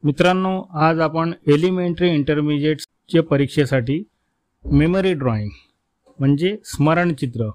मित्रांनो, आज आपण एलिमेंटरी इंटरमिजिएटच्या परीक्षेसाठी मेमरी ड्रॉइंग म्हणजे स्मरणचित्र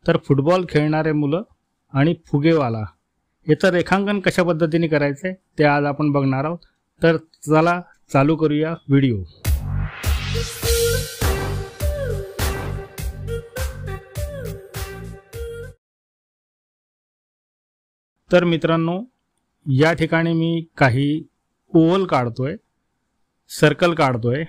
तर फुटबॉल खेळणारे मुलं आणि फुगेवाला याचं रेखांकन कशा पद्धतीने करायचं आहे ते आज आपण बघणार आहोत। तर चला चालू करूया व्हिडिओ। तर मित्रांनो, या ठिकाणी मी काही ओव्हल काढतोय, सर्कल काढतोय।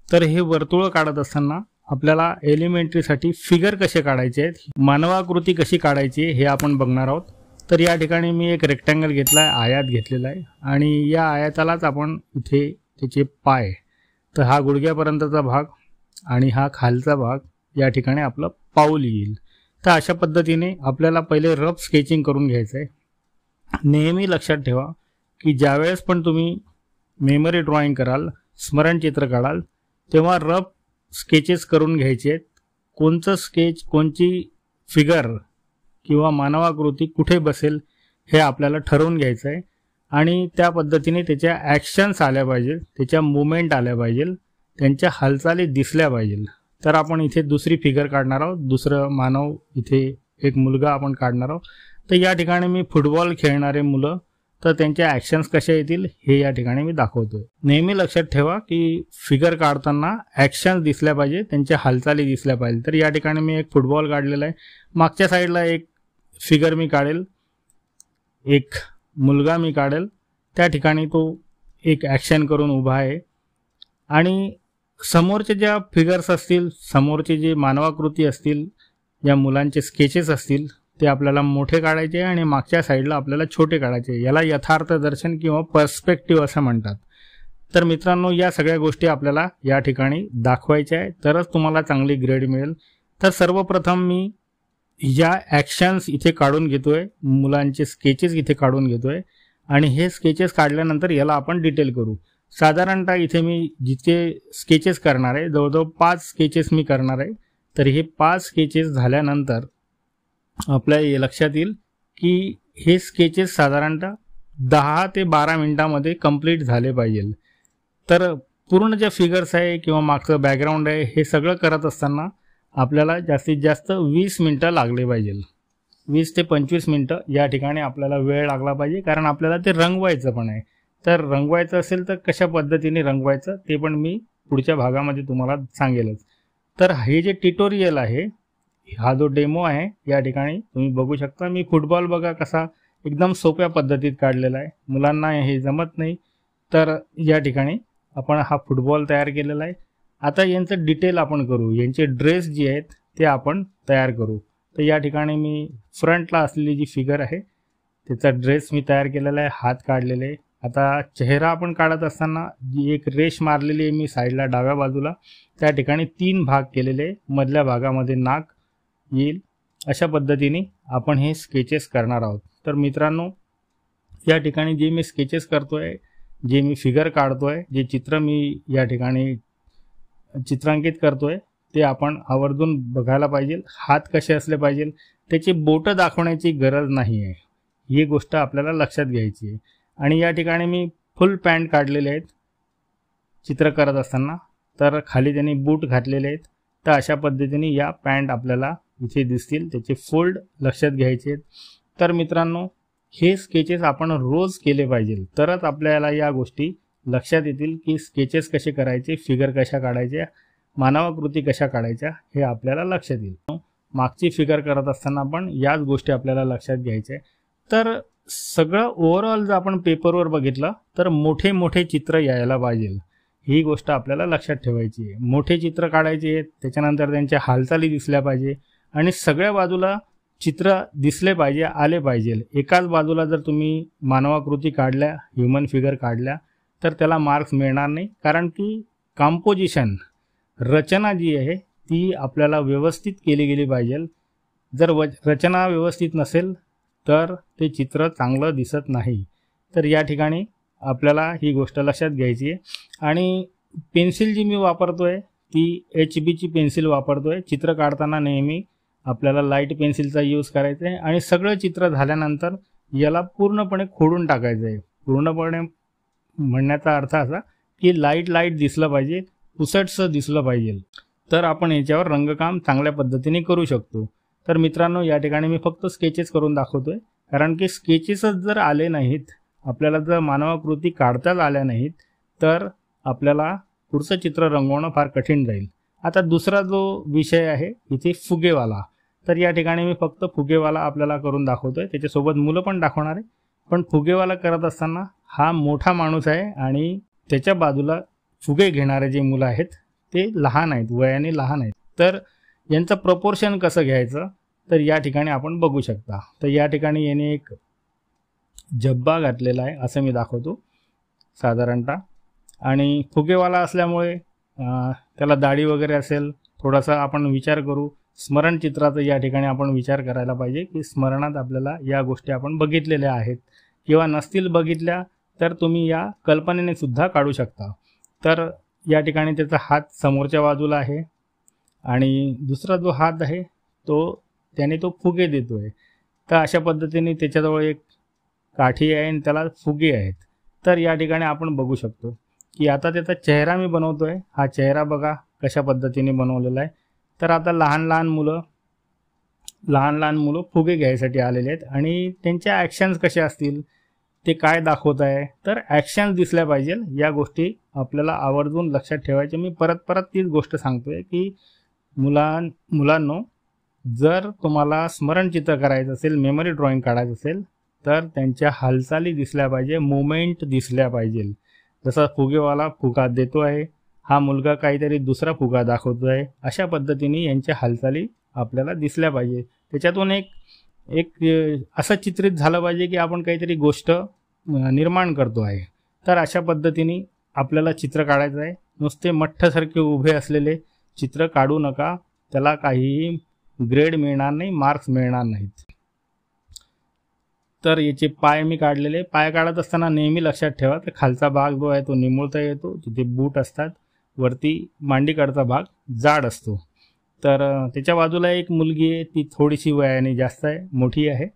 तर हे वर्तुळ काढत असताना आपल्याला एलिमेंटरीसाठी फिगर कसे काढायचे आहेत, मानवाकृती कशी काढायची हे आपण बघणार आहोत। तर या ठिकाणी मी एक रेक्टँगल घेतलाय, आयत घेतलेला आहे आणि या आयतालाच आपण इथे त्याचे पाय, तर हा गुडघ्यापर्यंतचा भाग आणि हा खालचा भाग या ठिकाणी आपलं पाऊल येईल। तर अशा पद्धतीने आपल्याला पहिले रफ स्केचिंग करून घ्यायचं आहे। नेहमी लक्षात ठेवा की ज्यावेळेस पण तुम्ही मेमरी ड्रॉइंग कराल, स्मरणचित्र काढाल, तेव्हा रफ स्केचेस करून घ्यायचे आहेत। कोणतं स्केच, कोणची फिगर किंवा मानवाकृती कुठे बसेल हे आपल्याला ठरवून घ्यायचं आहे आणि त्या पद्धतीने त्याच्या ॲक्शन्स आल्या पाहिजे, त्याच्या मूवमेंट आल्या पाहिजे, त्यांच्या हालचाली दिसल्या पाहिजे। तर आपण इथे दुसरी फिगर काढणार आहोत, दुसरं मानव, इथे एक मुलगा आपण काढणार आहोत। तर या ठिकाणी मी फुटबॉल खेळणारे मुलं, तर त्यांच्या ॲक्शन्स कशा येतील हे या ठिकाणी मी दाखवतोय। नेहमी लक्षात ठेवा की फिगर काढताना ॲक्शन्स दिसल्या पाहिजे, त्यांच्या हालचाली दिसल्या पाहिजे। तर या ठिकाणी मी एक फुटबॉल काढलेला आहे, मागच्या साईडला एक फिगर मी काढेल, एक मुलगा मी काढेल, त्या ठिकाणी तो एक ॲक्शन करून उभा आहे आणि समोरचे ज्या फिगर्स असतील, समोरचे जे मानवाकृती असतील, या मुलांचे स्केचेस असतील, ते आपल्याला मोठे काढायचे आणि मागच्या साईडला आपल्याला छोटे काढायचे। याला यथार्थ दर्शन किंवा पर्स्पेक्टिव्ह असं म्हणतात। तर मित्रांनो, या सगळ्या गोष्टी आपल्याला या ठिकाणी दाखवायच्या आहे, तरच तुम्हाला चांगली ग्रेड मिळेल। तर सर्वप्रथम मी या ॲक्शन्स इथे काढून घेतोय, मुलांचे स्केचेस इथे काढून घेतोय आणि हे स्केचेस काढल्यानंतर याला आपण डिटेल करू। साधारणतः इथे मी जिथे स्केचेस करणार आहे, जवळजवळ 5 स्केचेस मी करणार आहे। तर हे 5 स्केचेस झाल्यानंतर आपल्या लक्षात येईल की हे स्केचेस साधारणतः 10 ते 12 मिनिटांमध्ये कंप्लीट झाले पाहिजे। तर पूर्ण ज्या फिगर्स आहे किंवा मागचं बॅकग्राऊंड आहे हे सगळं करत असताना आपल्याला जास्तीत जास्त 20 मिनिटं लागले पाहिजे। 20 ते 25 मिनिटं या ठिकाणी आपल्याला वेळ लागला पाहिजे, कारण आपल्याला ते रंगवायचं पण आहे। तर रंगवायचं असेल तर कशा पद्धतीने रंगवायचं ते पण मी पुढच्या भागामध्ये तुम्हाला सांगेलच। तर हे जे ट्युटोरियल आहे, हा जो डेमो आहे, या ठिकाणी तुम्ही बघू शकता। मी फुटबॉल बघा कसा एकदम सोप्या पद्धतीत काढलेला आहे, मुलांना हे जमत नाही। तर या ठिकाणी आपण हा फुटबॉल तयार केलेला आहे। आता यांचं डिटेल आपण करू, यांचे ड्रेस जे आहेत ते आपण तयार करू। तर या ठिकाणी मी फ्रंटला असलेली जी फिगर आहे त्याचा ड्रेस मी तयार केलेला आहे, हात काढलेले आहे। आता चेहरा आपण काढत असताना जी एक रेष मारलेली आहे मी साईडला डाव्या बाजूला, त्या ठिकाणी 3 भाग केलेले, मधल्या भागामध्ये नाक येईल। अशा पद्धतीने आपण हे स्केचेस करणार आहोत। तर मित्रांनो, या ठिकाणी जे मी स्केचेस करतोय, जे मी फिगर काढतोय, जे चित्र मी या ठिकाणी चित्रांकित करतोय ते आपण आवर्जून बघायला पाहिजे। हात कसे असले पाहिजे, त्याची बोटं दाखवण्याची गरज नाही आहे, ही गोष्ट आपल्याला लक्षात घ्यायची आहे। आणि या ठिकाणी मी फुल पॅन्ट काढलेले आहेत चित्र करत असताना, तर खाली त्यांनी बूट घातलेले आहेत। तर अशा पद्धतीने या पॅन्ट आपल्याला इथे दिसतील, त्याचे फोल्ड लक्षात घ्यायचे आहेत। तर मित्रांनो, हे स्केचेस आपण रोज केले पाहिजे, तरच आपल्याला या गोष्टी लक्षात येतील की स्केचेस कसे करायचे, फिगर कशा काढायच्या, मानवाकृती कशा काढायच्या हे आपल्याला लक्षात येईल। मागची फिगर करत असताना पण याच गोष्टी आपल्याला लक्षात घ्यायच्या। तर सगळं ओव्हरऑल जर आपण पेपरवर बघितलं तर मोठे मोठे चित्र यायला पाहिजे, ही गोष्ट आपल्याला लक्षात ठेवायची आहे। मोठे चित्र काढायचे आहेत, त्याच्यानंतर त्यांच्या हालचाली दिसल्या पाहिजे आणि सगळ्या बाजूला चित्र दिसले पाहिजे, आले पाहिजे। एकाच बाजूला जर तुम्ही मानवाकृती काढल्या, ह्युमन फिगर काढल्या, तर त्याला मार्क्स मिळणार नाही, कारण की कंपोजिशन, रचना जी आहे ती आपल्याला व्यवस्थित केली गेली पाहिजे। जर रचना व्यवस्थित नसेल तर ते चित्र चांगलं दिसत नाही। तर या ठिकाणी आपल्याला ही गोष्ट लक्षात घ्यायची आहे। आणि पेन्सिल जी मी वापरतोय ती HB ची पेन्सिल वापरतोय। चित्र काढताना नेहमी आपल्याला लाईट पेन्सिलचा यूज करायचा आहे आणि सगळं चित्र झाल्यानंतर याला पूर्णपणे खोडून टाकायचं आहे, पूर्णपणे म्हणण्याचा अर्थ असा की लाईट दिसलं पाहिजे, पुसटसं दिसलं पाहिजे, तर आपण याच्यावर रंगकाम चांगल्या पद्धतीने करू शकतो. तर मित्रांनो, या ठिकाणी मी फक्त स्केचेस करून दाखवतोय, कारण की स्केचेसच जर आले नाहीत, आपल्याला जर मानवाकृती काढताच आल्या नाहीत, तर आपल्याला पुढचं चित्र रंगवणं फार कठीण जाईल. आता दुसरा जो विषय आहे इथे फुगेवाला, तर या ठिकाणी मी फक्त फुगेवाला आपल्याला करून दाखवतोय, त्याच्यासोबत मुलं पण दाखवणार आहे. पण फुगेवाला करत असताना हा मोठा माणूस आहे आणि त्याच्या बाजूला फुगे घेणारे जे मुलं आहेत ते लहान आहेत, वयाने लहान आहेत. तर यांचं प्रपोर्शन कसं घ्यायचं, तर या ठिकाणी आपण बघू शकता. तर या ठिकाणी याने एक जब्बा घातलेला आहे असं मी दाखवतो साधारणतः, आणि फुगेवाला असल्यामुळे त्याला दाढी वगैरे असेल. थोडासा आपण विचार करू, स्मरणचित्राचा या ठिकाणी आपण विचार करायला पाहिजे की स्मरणात आपल्याला या गोष्टी आपण बघितलेल्या आहेत, किंवा नसतील बघितल्या तर तुम्ही या कल्पनेने सुद्धा काढू शकता. तर या ठिकाणी त्याचा हात समोरच्या बाजूला आहे आणि दुसरा जो हात आहे त्याने तो फुगे देतोय. तर अशा पद्धतीने त्याच्याजवळ एक काठी आहे आणि त्याला फुगे आहेत. तर या ठिकाणी आपण बघू शकतो की आता त्याचा चेहरा मी बनवतोय. हा चेहरा बघा कशा पद्धतीने बनवलेला आहे. तर आता लहान लहान मुलं फुगे घ्यायसाठी आलेले आहेत आणि त्यांच्या ॲक्शन्स कसे असतील, ते काय दाखवत आहे, तर ॲक्शन्स दिसल्या पाहिजे. या गोष्टी आपल्याला आवर्जून लक्षात ठेवायच्या. मी परत तीच गोष्ट सांगतोय की मुलांनो, जर तुम्हाला स्मरणचित्र करायचं असेल, मेमरी ड्रॉइंग काढायचं असेल, तर त्यांच्या हालचाली दिसल्या पाहिजे, मुवमेंट दिसल्या पाहिजे. जसा फुगेवाला फुगा देतो आहे, हा मुलगा काहीतरी दुसरा फुगा दाखवतो आहे, अशा पद्धतीने यांच्या हालचाली आपल्याला दिसल्या पाहिजे. त्याच्यातून एक असं चित्रित झालं पाहिजे की आपण काहीतरी गोष्ट निर्माण करतो आहे. तर अशा पद्धतीने आपल्याला चित्र काढायचं आहे. नुसते मठ्ठसारखे उभे असलेले चित्र काढू नका, त्याला काहीही ग्रेड मिळणार नाही, मार्क्स मिळणार नाहीत. तर याचे पाय मी काढलेले. पाय काढत असताना नेहमी लक्षात ठेवा, तर खालचा भाग जो आहे तो निमुळता येतो, तिथे बूट असतात, वरती मांडीकडचा भाग जाड असतो. तर त्याच्या बाजूला एक मुलगी आहे, ती थोडीशी वयाने जास्त आहे, मोठी आहे,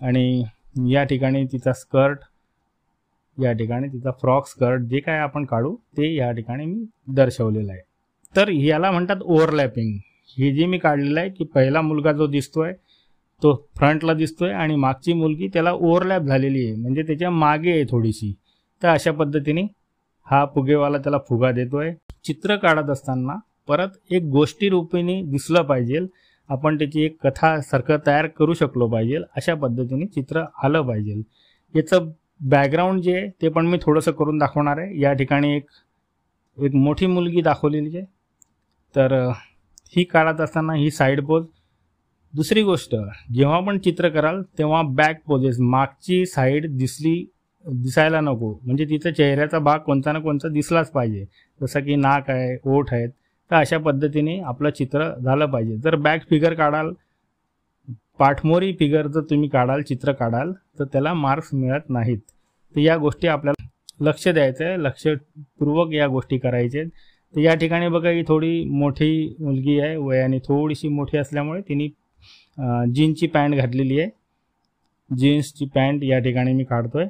आणि या ठिकाणी तिचा स्कर्ट, या ठिकाणी तिचा फ्रॉक स्कर्ट जे काय आपण काढू ते या ठिकाणी मी दर्शवलेलं आहे. तर याला म्हणतात ओव्हरलॅपिंग. हे जे मी काढलेलं आहे की पहिला मुलगा जो दिसतोय तो फ्रंटला दिसतोय आणि मागची मुलगी त्याला ओव्हरलॅप झालेली आहे, म्हणजे त्याच्या मागे आहे थोडीशी. तर अशा पद्धतीने हा फुगेवाला त्याला फुगा देतोय. चित्र काढत असताना परत एक गोष्टी रूपाने दिसलं पाहिजे, आपण त्याची एक कथासारखं तयार करू शकलो पाहिजे, अशा पद्धतीने चित्र आलं पाहिजे. याचं बॅकग्राऊंड जे आहे ते पण मी थोडंसं करून दाखवणार आहे. या ठिकाणी एक मोठी मुलगी दाखवलेली आहे. तर ही काढत असताना ही साईड पोज. दुसरी गोष्ट, जेव्हा पण चित्र कराल तेव्हा बॅक पोजेस, मागची साईड दिसायला नको, म्हणजे तिथं चेहऱ्याचा भाग कोणता ना कोणता दिसलाच पाहिजे, जसं की नाक आहे, ओठ आहेत. तर अशा पद्धतीने आपलं चित्र झालं पाहिजे. जर बॅक फिगर काढाल, पाठमोरी फिगर जर तुम्ही चित्र काढाल तर त्याला मार्क्स मिळत नाहीत. तर या गोष्टी आपल्याला लक्ष द्यायचं आहे, लक्षपूर्वक या गोष्टी करायच्या. तर या ठिकाणी बघा, ही थोडी मोठी मुलगी आहे, वयाने थोडीशी मोठी असल्यामुळे तिने जीन्सची पॅन्ट घातलेली आहे. जीन्सची पॅन्ट या ठिकाणी मी काढतोय.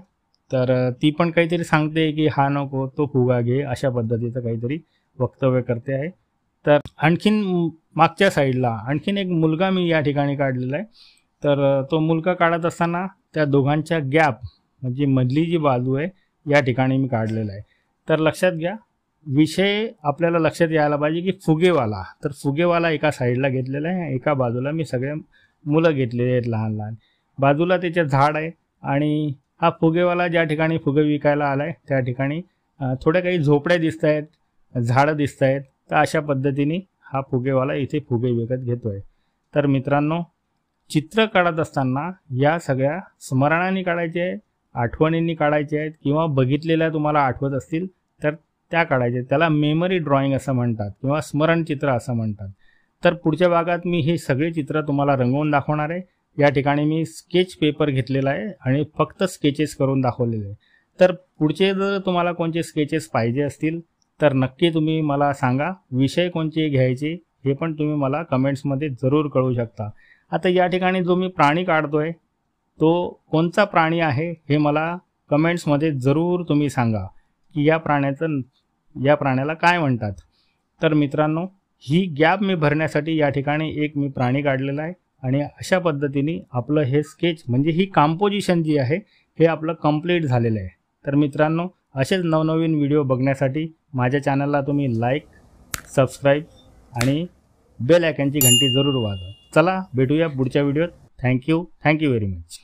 तर ती पण काहीतरी सांगते की हा नको तो फुगा घे, अशा पद्धतीचं काहीतरी वक्तव्य करते आहे. तर आणखीन मागच्या साईडला आणखीन एक मुलगा मी या ठिकाणी काढलेला आहे. तर तो मुलगा काढत असताना त्या दोघांच्या गॅप, म्हणजे मधली जी बाजू आहे, या ठिकाणी मी काढलेला आहे. तर लक्षात घ्या, विषय आपल्याला लक्षात यायला पाहिजे की फुगेवाला. तर फुगेवाला एका साईडला घेतलेला आहे, एका बाजूला मी सगळे मुलं घेतलेले आहेत लहान लहान. बाजूला त्याच्या झाड आहे आणि हा फुगेवाला ज्या ठिकाणी फुगे विकायला आला आहे त्या ठिकाणी थोड्या काही झोपड्या दिसत आहेत, झाडं दिसत आहेत. तर अशा पद्धतीने हा फुगेवाला इथे फुगे विकत घेतो आहे. तर मित्रांनो, चित्र काढत असताना या सगळ्या स्मरणांनी काढायचे आहेत, आठवणींनी काढायचे आहेत, किंवा बघितलेल्या तुम्हाला आठवत असतील तर त्या काढायचे. त्याला मेमरी ड्रॉइंग असं म्हणतात किंवा स्मरणचित्र असं म्हणतात. तर पुढच्या भागात मी हे सगळे चित्र तुम्हाला रंगवून दाखवणार आहे. या ठिकाणी मी स्केच पेपर घेतलेला आहे आणि फक्त स्केचेस करून दाखवलेले आहे. तर पुढचे जर तुम्हाला कोणते स्केचेस पाहिजे असतील तर नक्की तुम्ही मला सांगा. विषय कोणते घ्यायचे हे पण तुम्ही मला कमेंट्समध्ये जरूर कळवू शकता. आता या ठिकाणी जो मी प्राणी काढतोय तो कोणता प्राणी आहे हे मला कमेंट्समध्ये जरूर तुम्ही सांगा. की या प्राण्याला काय म्हणतात। तर मित्रांनो, ही गॅप मी भरण्यासाठी या ठिकाणी एक मी प्राणी काढलेला आहे आणि अशा पद्धतीने आपलं हे स्केच म्हणजे ही कंपोजिशन जी आहे हे आपलं कंप्लीट झालेलं आहे। तर मित्रांनो, असेच नवनवीन व्हिडिओ बघण्यासाठी माझ्या चॅनलला तुम्ही लाईक, सबस्क्राईब आणि बेल आयकॉनची घंटी जरूर वाजवा। चला भेटूया पुढच्या व्हिडिओत। Thank you very much.